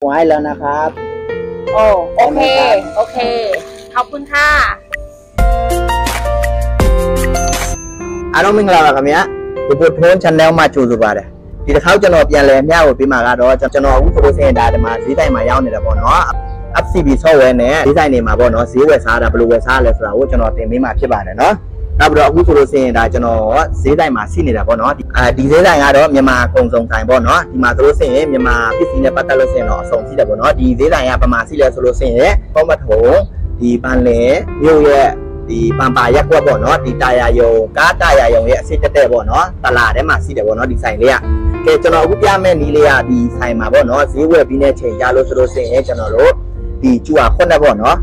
ไว้แล้วนะครับโอเคขอบคุณค่ะအားလုံးမင်္ဂလာပါခင်ဗျာဒီပို့ထုံး channel မှာကြိုဆိုပါတယ်ဒီတစ်ခါကျွန်တော်ပြန်လဲမျှဝေပေးမှာကတော့ကျွန်တော်အခုဆိုလို့ရှိရင်ဒါဒီမှာဈေးတိုင်းမှာရောက်နေတယ်ပေါ့နော် FCB software နဲ့ဈေးတိုင်းတွေမှာပေါ့နော်ဈေးဝယ်စားတာဘယ်လိုဝယ်စားလဲဆိုတာကိုကျွန်တော်သင်ပေးမှာဖြစ်ပါတယ်နော်နောက်ပြီးတော့အခုဆိုလို့ရှိရင်ဒါကျွန်တော်ဈေးတိုင်းမှာရှိနေတာပေါ့နော်ဒီဈေးတိုင်းကတော့မြန်မာကုံစုံတိုင်းပေါ့နော်ဒီမှာဆိုလို့ရှိရင်မြန်မာပစ္စည်းနဲ့ပတ်သက်လို့ရှိရင်တော့အဆုံးရှိတယ်ပေါ့နော်ဒီဈေးတိုင်းကပမာရှိလဲဆိုလို့ရှိရင်ပေါ့မထုံဒီပန်းလေမြို့ရဲ့ဒီပန်ပါရက်ကွက်ပေါ့နော်ဒီတာယာယုံကားတာယာယုံရဲ့အစစ်တက်တဲ့ပေါ့နော်တလာထဲမှာရှိတယ်ပေါ့နော်ဒီဆိုင်လေးကကဲကျွန်တော်အခုပြမယ့်နီးလေးကဒီဆိုင်မှာပေါ့နော်ဈေးဝယ်ပြီးတဲ့ချိန်ရလို့ဆိုလို့ရှိရင်ကျွန်တော်တို့ဒီကျူဟာခွန်းနဲ့ပေါ့နော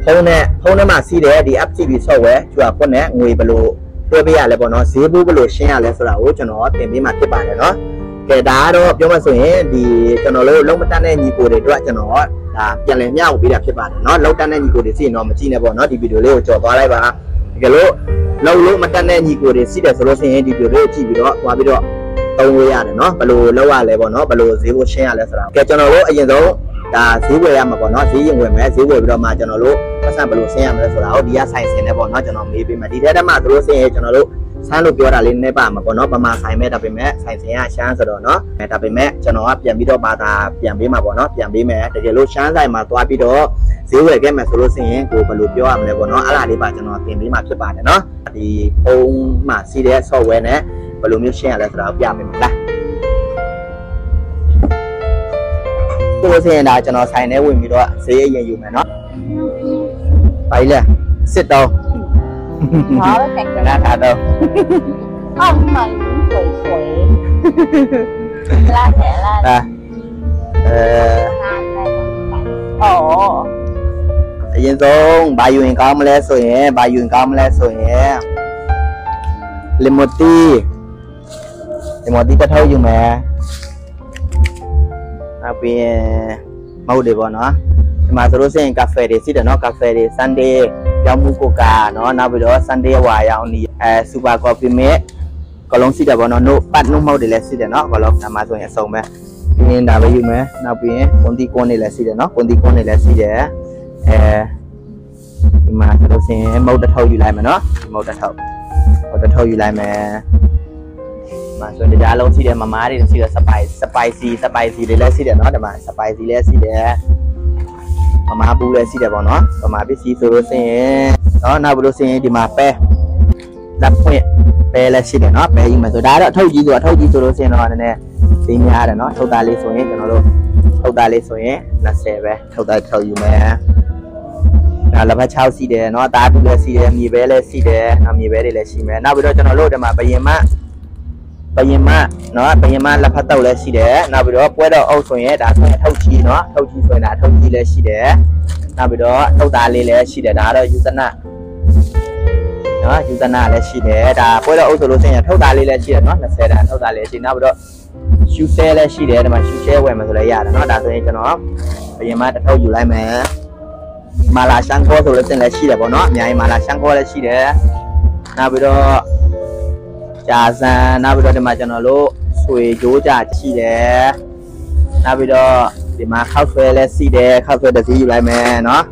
်ဖုန်းထဲမှာရှိတဲ့ဒီ FCB software ကျူဟာခွန်းနဲ့ငွေဘယ်လိုတွဲပေးရလဲပေါ့နော်ဈေးဘူးဘယ်လိုရှင်းရလဲဆိုတာကိုကျွန်တော်သင်ပေးမှာဖြစ်ပါတယ်နော်ကဲဒါကတော့ပြောမှဆိုရင်ဒီကျွန်တော်တို့လုံးမတတ်တဲ့ညီကိုတွေအတွက်ကျွန်တော်ဒါပြန်လည်မျှဝေပေးတာဖြစ်ပါတယ်เนาะလောက်တန်းတဲ့ညီကိုတွေစီရင်တော့မကြည့်နဲ့ပေါ့เนาะဒီဗီဒီယိုလေးကိုကြော်သွားလိုက်ပါတကယ်လို့လုံးမတန်းတဲ့ညီကိုတွေစီးတယ်ဆိုလို့ရှိရင်ဒီဗီဒီယိုလေးကိုကြည့်ပြီးတော့သွားပြီးတော့သုံးလို့ရတယ်เนาะဘယ်လိုလောက်ရလဲပေါ့เนาะဘယ်လိုဈေးကိုရှင်းရလဲဆိုတာကဲကျွန်တော်တို့အရင်ဆုံးဒါဈေးဝယ်ရမှာပေါ့เนาะဈေးရင်ဝယ်မယ်ဈေးဝယ်ပြီးတော့မှကျွန်တော်တို့ပတ်စံဘယ်လိုရှင်းရမလဲဆိုတာကိုဒီကဆိုင်စင်နဲ့ပေါ့เนาะကျွန်တော်မေးပေးမယ်ဒီထဲထဲမှာဆိုလို့ရှိရင်ကျွန်တော်တို့ဆန်းလို့ပြောတာလေးနည်းပါမှာပေါ့နော်ပမာဆိုင်မဲ့ဒါပေမဲ့ဆိုင်စင်ကရှမ်းဆိုတော့နော်ဒါပေမဲ့ကျွန်တော်ကပြန်ပြီးတော့ဘာသာပြန်ပေးမှာပေါ့နော်ပြန်ပေးမယ်တကယ်လို့ရှမ်းဆိုင်မှာသွားပြီးတော့ဈေးဝယ်ခဲ့မယ်ဆိုလို့ရှိရင်ကိုဘယ်လိုပြောရမလဲပေါ့နော်အဲ့ဒါလေးပါကျွန်တော်သင်ပေးမှာဖြစ်ပါတယ်နော်ဒီဖုန်းမှာစီးတဲ့ software နဲ့ဘယ်လိုမျိုးရှင်းရလဲဆိုတာကိုပြပေးမယ်လားဆိုလို့ရှိရင်ဒါကျွန်တော်ဆိုင်ထဲဝင်ပြီးတော့ဈေးအရင်ယူမယ်နော်ဘာလဲစစ်တော့好了，感觉那他都澳门水拉起来啊အရင်ဆုံးဘာယူရင်ကောင်းမလဲဆိုရင်လီမိုတီတစ်ထုပ်ယူမယ်နောက်ပြီးမဟုတ်တယ်ပေါ့နော်ဒီမှာဆိုလို့ရှိရင်ကာဖေတွေရှိတယ်နော်ကာဖေတွေ Sunday ရောင်းမှုကိုကာနော်နောက်ပြီးတော့ Sunday ဝါရောင်းနေSuper Coffee မဲ့ကလုံးရှိတယ်ပေါ့နော် ပတ်နှုတ်မဟုတ်တယ်လည်းရှိတယ်နော်ကလုံးဒါမှဆိုရင်အစုံပဲပြီးရင်ဒါပဲယူမယ်နောက်ပြီးရင်ကွန်တီကွန်းတွေလည်းရှိတယ်နော်ကွန်တီကွန်းတွေလည်းရှိတယ်ဒီမှာဆိုလို့ရှိရင်မုတ်တစ်ထုပ်ယူလိုက်မယ်နော်မုတ်တစ်ထုပ်ယူလိုက်မယ်မှာဆိုရင်တရားလုံးရှိတယ်မမားတွေရှိတယ် spicy တွေလည်းရှိတယ်နော်ဒီမှာ spicy လည်းရှိတယ်ပမာပူလည်းရှိတယ်ပေါ့နော်ပမာပစ္စည်းဆိုလို့ရှိရင်နော်နောက်ပြီးလို့ရှိရင်ဒီမှာပဲလက်ဖွင့်ပဲလည်းရှိတယ်နော်ပဲယူမယ်ဆိုဒါတော့အထုပ်ကြီးဆိုလို့ရှိရင်တော့နည်းနည်းဈေးများတယ်နော်ထုတ်သားလေးဆိုရင်ကျွန်တော်တို့ထုတ်သားလေးဆိုရင်20ပဲထုတ်သားထုတ်ယူမယ်ဒါလက်ဖက်6ရှိတယ်နော်သားတူလည်းရှိတယ်မြေပဲလည်းရှိတယ်နောက်မြေပဲတွေလည်းရှိမယ်နောက်ပြီးတော့ကျွန်တော်တို့ဒီမှာဘယင်မနော်ဘယင်မလက်ဖက်တုပ်လည်းရှိတယ်နောက်ပြီးတော့ပွဲတော်အုပ်ဆိုရင်ဒါဆိုရင်ထုတ်ချီနော်ထုတ်ချီဆိုရင်ဒါထုတ်ချီလည်းရှိတယ်နောက်ပြီးတော့ထုတ်သားလေးလည်းရှိတယ်ဒါကတော့ယူဇနာနော်ယူဇနာလည်းရှိတယ်ဒါပွဲတော်အုပ်ဆိုလို့ရှိရင်ထုတ်သားလေးလည်းရှိတယ်နော်20တန်ထုတ်သားလေးရှိနောက်ပြီးတော့ရှူဆဲလည်းရှိတယ်ဒီမှာရှူဆဲဝယ်မယ်ဆိုလည်းရတယ်နော်ဒါဆိုရင်ကျွန်တော်ဘယင်မတစ်ထုပ်ယူလိုက်မယ်မာလာရှန်ကောဆိုလို့ရှိရင်လည်းရှိတယ်ပေါ့နော်အများကြီးမာလာရှန်ကောလည်းရှိတယ်နောက်ပြီးတော့ဂျာဆန်နောက်ပြီးတော့ဒီမှာကျွန်တော်တို့ဆွေကြိုးကြရှိတယ်နောက်ပြီးတော့ဒီမှာခောက်ဆွဲလည်းရှိတယ်ခောက်ဆွဲတစ်စီးယူလိုက်မယ်နော်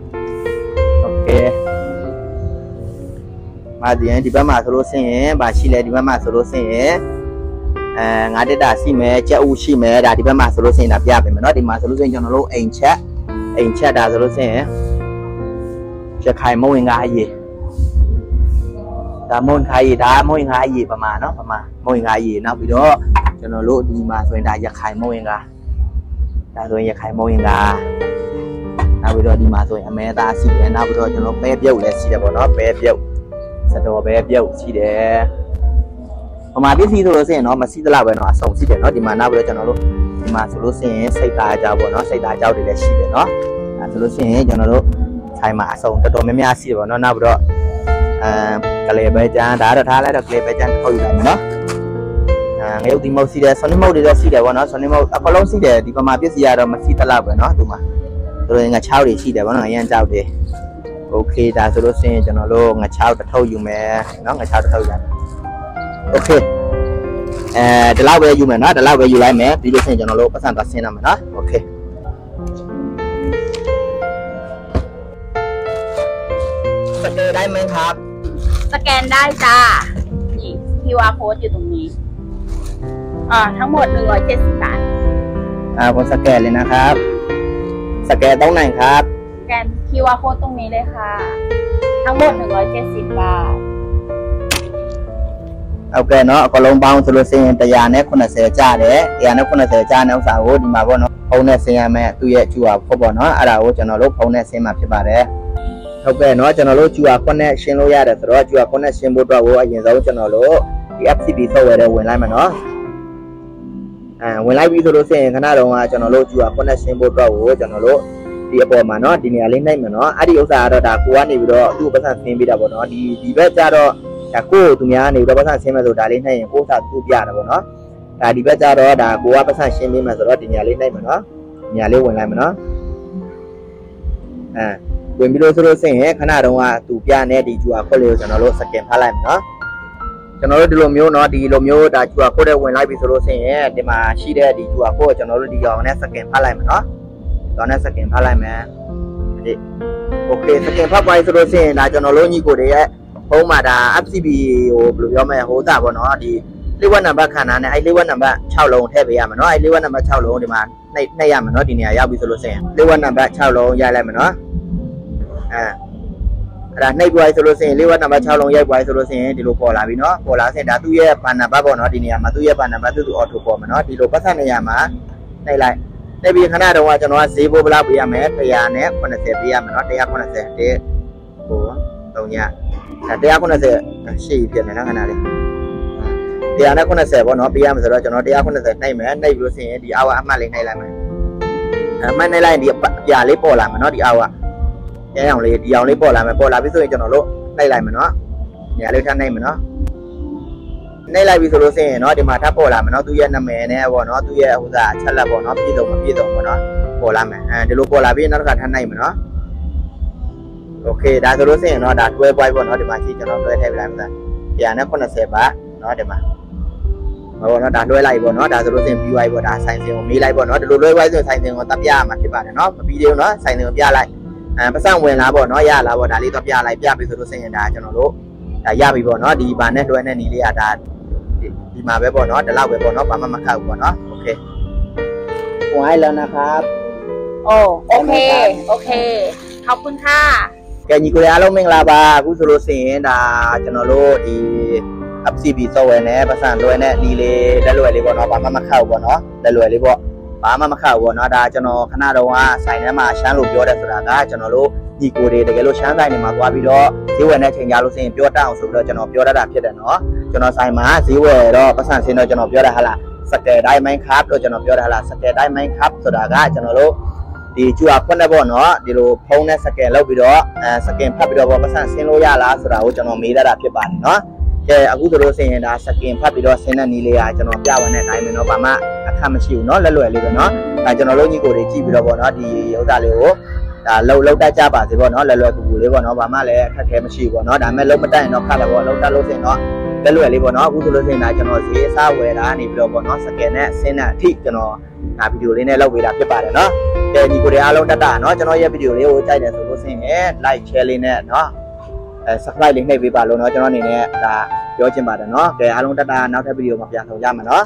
โอเคမာဒီရင်ဒီဘက်မှာဆိုလို့ရှိရင်ဗာရှိလဲဒီဘက်မှာဆိုလို့ရှိရင်ငါးတက်တာရှိမယ်ကြက်ဥရှိမယ်ဒါဒီဘက်မှာဆိုလို့ရှိရင်ဒါပြပေးမယ်နော်ဒီမှာဆိုလို့ရှိရင်ကျွန်တော်တို့အိမ်ချက်ဒါဆိုလို့ရှိရင်ရခိုင်မုံဝင်ကအရေးဒါမုံခိုင်ရေပမာနော်ပမာမုံခိုင်ရေနောက်ပြီးတော့ကျွန်တော်တို့ဒီမှာဆိုရင်ဒါရခိုင်မုံဝင်ကဒါဆိုရင်ရခိုင်မုံဝင်ကနောက်ပြီးတော့ဒီမှာဆိုရင်အမဲသားရှိတယ်နောက်ပြီးတော့ကျွန်တော်ပဲပြုတ်လည်းရှိတယ်ပေါ့နော်ပဲပြုတ်စတော်ပဲပြုတ်ရှိတယ်ပမာပစ္စည်းဆိုလို့ရှိရင်တော့မရှိသလောက်ပဲเนาะအစုံရှိတယ်เนาะဒီမှာနောက်ပြီးတော့ကျွန်တော်တို့ဒီမှာဆိုလို့ရှိရင်စိတ်သားကြောက်ပေါ့เนาะစိတ်သားကြောက်တွေလည်းရှိတယ်เนาะအဲဆိုလို့ရှိရင်ကျွန်တော်တို့ဆိုင်မှာအစုံတော်တော်များများရှိတယ်ပေါ့เนาะနောက်ပြီးတော့ကလေးပဲကျန်ဒါတော့ထားလိုက်တော့ကလေးပဲကျန်ထုတ်ယူလိုက်မယ်နော်ငရုတ်ဒီမုတ်စီတယ်ဆွန်နီမုတ်တွေလည်းရှိတယ်ပေါ့နော်ဆွန်နီမုတ်အကလုံးရှိတယ်ဒီပမာပစ္စည်းရတော့မရှိသလောက်ပဲနော်ဒီမှာဆိုတော့ငါ6တွေရှိတယ်ပေါ့နော်အရင်ကြောက်တယ်โอเคဒါဆိုလို့ရှိရင်ကျွန်တော်တို့ငါ6တစ်ထုပ်ယူမယ်နော်ငါ6တစ်ထုပ်ယူမယ်โอเคဒီလောက်ပဲယူမယ်နော်ဒီလောက်ပဲယူလိုက်မယ်ပြီးလို့ရှိရင်ကျွန်တော်တို့ပတ်စံသွားဆင်းရမယ်နော်โอเค แกนได้ไหมครับ สแกนได้จ้านี่ QR code อยู่ตรงนี้ทั้งหมด170 บาท ผมสแกนเลยนะครับสแกนตรงไหนครับ สแกน QR code ตรงนี้เลยค่ะทั้งหมด170 บาทโอเคเนาะก็ลงပေါင်းဆိုလို့ရှိရင်100နဲ့90ကျတယ်100နဲ့90ကျတဲ့ဥစ္စာကိုဒီမှာပေါ့နော်ဖုန်းနဲ့ဆင်းရမယ်သူ့ရဲ့ QR code ပေါ့နော်အဲ့ဒါကိုကျွန်တော်တို့ဖုန်းနဲ့ဆင်းမှာဖြစ်ပါတယ်ဟုတ်ကဲ့เนาะကျွန်တော်တို့ QR code နဲ့ရှင်းလို့ရတယ်ဆိုတော့ QR code နဲ့ရှင်းဖို့အတွက်ကိုအရင်ဆုံးကျွန်တော်တို့ဒီ FCB software ထဲဝင်လိုက်မယ်เนาะဝင်လိုက်ပြီဆိုလို့ရှိရင်ခဏတုန်းကကျွန်တော်တို့ QR code နဲ့ရှင်းဖို့အတွက်ကိုကျွန်တော်တို့ဒီအပေါ်မှာเนาะဒီနေရာလေးနှိပ်မယ်เนาะအဲ့ဒီဥစ္စာကတော့ဒါကိုကနေပြီးတော့သူ့ပတ်စံဆင်းပြီးတာပေါ့เนาะဒီဘက်ကျတော့ဒါကိုသူများနေပြီးတော့ပတ်စံဆင်းမယ်ဆိုဒါလေးနှိပ်ရင်ကိုစာသူ့ပြတာပေါ့เนาะဒါဒီဘက်ကျတော့ဒါကိုကပတ်စံရှင်းပြီးမယ်ဆိုတော့ဒီနေရာလေးနှိပ်မယ်เนาะနေရာလေးဝင်လိုက်မယ်เนาะဝင်ပြီးလို့ဆိုလို့ရှိရင်ခဏတုန်းကသူပြတဲ့ဒီ QR code လေးကိုကျွန်တော်တို့စကင်ဖတ်လိုက်မယ်เนาะကျွန်တော်တို့ဒီလိုမျိုးเนาะဒီလိုမျိုးဒါ QR code နဲ့ဝင်လိုက်ပြီဆိုလို့ရှိရင်ဒီမှာရှိတဲ့ဒီ QR code ကိုကျွန်တော်တို့ဒီကောင်နဲ့စကင်ဖတ်လိုက်မယ်เนาะတော့နဲ့စကင်ဖတ်လိုက်မယ်ဒီโอเคစကင်ဖတ်ပါဆိုလို့ရှိရင်ဒါကျွန်တော်တို့ညီကိုတွေရဲ့ဖုန်းမှာဒါ FCB ဟိုဘယ်လိုပြောမလဲဟိုတာပေါ့နော်ဒီလေးဝက်နံပါတ်ခန္ဓာနဲ့အဲ့လေးဝက်နံပါတ်6လုံးထည့်ပေးရမယ်နော်အဲ့လေးဝက်နံပါတ်6လုံးဒီမှာနှိပ်ရမယ်နော်ဒီနေရာရောက်ပြီဆိုလို့ရှိရင်လေးဝက်နံပါတ်6လုံးရိုက်လိုက်မယ်နော်အဲ့ဒါနှိပ်ပွားဆိုလို့ရှိရင်လေးဝက်နံပါတ်6လုံးရိုက်ပွားဆိုလို့ရှိရင်ဒီလိုပေါ်လာပြီနော်ပေါ်လာစင်ဒါသူ့ရဲ့ဘာနံပါတ်ပေါ့နော်ဒီနေရာမှာသူ့ရဲ့ဘာနံပါတ်သူ့အော်တိုပေါ်မယ်နော်ဒီလိုပတ်သက်နေရမှာနှိပ်လိုက်နှိပ်ပြီးခဏတုန်းကကျွန်တော်ကဈေးဘိုးဘလောက်ပေးရမယ်100နဲ့80ပေးရမယ်နော်190တဲ့ဟို3ည190ရှိဖြစ်နေနော်ခဏလေး190ပေါ့နော်ပေးရမယ်ဆိုတော့ကျွန်တော်190နှိပ်မယ်နှိပ်လို့ရှိရင်ဒီအောက်ကအမှတ်လေးနှိပ်လိုက်မယ်အမှတ်နှိပ်လိုက်ဒီပြာလေးပေါ်လာမယ်နော်ဒီအောက်ကကျန်းအောင်လေးဒီအောင်လေးပေါ်လာမယ်ပေါ်လာပြီဆိုရင်ကျွန်တော်တို့နှိပ်လိုက်မယ်နော်နေရာလေးထပ်နှိပ်မယ်နော်နှိပ်လိုက်ပြီဆိုလို့ရှိရင်နော်ဒီမှာထပ်ပေါ်လာမယ်နော်သူ့ရဲ့နာမည်နဲ့ပေါ့နော်သူ့ရဲ့ဟိုစားချက်လက်ပေါ့နော်ပြည့်စုံမပြည့်စုံပေါ့နော်ပေါ်လာမယ်ဒီလိုပေါ်လာပြီးနောက်တစ်ခါထပ်နှိပ်မယ်နော်โอเคဒါဆိုလို့ရှိရင်တော့ဒါတွဲပွိုင်းပေါ့နော်ဒီမှာရှိကျွန်တော်တွဲထည့်ပြလိုက်မှာ190ပါနော်ဒီမှာဟောနော်ဒါတွဲလိုက်ပေါ့နော်ဒါဆိုလို့ရှိရင်ပြီးသွားပြီပေါ့ဒါဆိုင်စင်ကိုမေးလိုက်ပေါ့နော်ဒီလိုလွှဲပွိုင်းဆိုဆိုင်စင်ကိုတပ်ပြရမှာဖြစ်ပါတယ်နော်မပြီးသေးဘူးနော်ဆိုင်စင်ကိုပြလိုက်ပတ်စံဝင်လာပေါ့နော်ရလာပေါ့ဒါလေးတော့ပြလိုက်ပြပြီဆိုလို့ရှိရင်ဒါကျွန်တော်တို့ဒါရပြီပေါ့နော်ဒီဘာနဲ့တွဲနဲ့နေလေးကဒါဒီမှာပဲပေါ့နော်ဒီလောက်ပဲပေါ့နော်ဘာမှမခောက်ဘူးပေါ့နော်โอเคဝိုင်းแล้วนะครับโอเคขอบคุณค่ะကဲညီကိုရအားလုံးမင်္ဂလာပါအခုဆိုလို့ရှိရင်ဒါကျွန်တော်တို့ဒီ FCB software နဲ့ပတ်စံလွယ်နဲ့ဒီလေးလက်လွယ်လေးပေါ့နော်ဘာမှမခောက်ဘူးပေါ့နော်လက်လွယ်လေးပေါ့ဘာမှမခောက်ဘူးပေါ့နော်ဒါကျွန်တော်ခဏတုန်းကဆိုင်ထဲမှာရှမ်းလို့ပြောတယ်ဆိုတာကကျွန်တော်တို့ညီကိုတွေတကယ်လို့ရှမ်းဆိုင်တွေမှာသွားပြီးတော့ဈေးဝယ်နဲ့ချိန်ကြလို့ရှိရင်ပြောတတ်အောင်ဆိုပြီးတော့ကျွန်တော်ပြောတတ်တာဖြစ်တယ်နော်ကျွန်တော်ဆိုင်မှာဈေးဝယ်တော့ပတ်စံဆင်းတော့ကျွန်တော်ပြောတာဟာလားစကယ်တိုင်းမိုင်းခပ်လို့ကျွန်တော်ပြောတာဟာလားစကယ်တိုင်းမိုင်းခပ်ဆိုတာကကျွန်တော်တို့ဒီ QR code နဲ့ပေါ့နော်ဒီလိုဖုန်းနဲ့စကင်လောက်ပြီးတော့စကင်ဖတ်ပြီးတော့ပတ်စံဆင်းလို့ရလားဆိုတာကိုကျွန်တော်မေးတတ်တာဖြစ်ပါတယ်နော်ကဲအခုဆိုလို့ရှိရင်ဒါစကင်ဖတ်ပြီးတော့ဆင်းတဲ့နည်းလေးကကျွန်တော်ပြပါနဲ့တိုင်းမယ်နော်ဘာမှအခက်မရှိဘူးနော်လက်လွယ်လေးပဲနော်ဒါကျွန်တော်တို့ညီကိုတွေကြည့်ပြီးတော့ပေါ့နော်ဒီဥစ္စာလေးကိုဒါလောက်တတ်ကြပါစေပေါ့နော်လက်လွယ်ကူကူလေးပေါ့နော်ဘာမှလည်းအခက်ခဲမရှိဘူးပေါ့နော်ဒါပေမဲ့လုံးမတတ်ရင်တော့ခက်တယ်ပေါ့လုံးတတ်လို့ရှိရင်တော့လက်လွယ်လေးပေါ့နော်အခုဆိုလို့ရှိရင်ဒါကျွန်တော်ဈေးအစားဝယ်တာနေပြီးတော့ပေါ့နော်စကင်နဲ့ဆင်းတဲ့အထိကျွန်တော်ဒါဗီဒီယိုလေးနဲ့လုပ်ပေးတာဖြစ်ပါတယ်နော်ကဲညီကိုတွေအားလုံးတက်တာเนาะကျွန်တော်ရဲ့ဗီဒီယိုလေးကိုကြိုက်တယ်ဆိုလို့ရှိရင် like share လေးနဲ့เนาะsubscribe လေးနှိပ်ပေးပါလို့เนาะကျွန်တော်အနေနဲ့ဒါပြောချင်ပါတယ်เนาะကဲအားလုံးတက်တာနောက်ထပ်ဗီဒီယိုမှာပြန်ဆောင်ကြမယ်เนาะ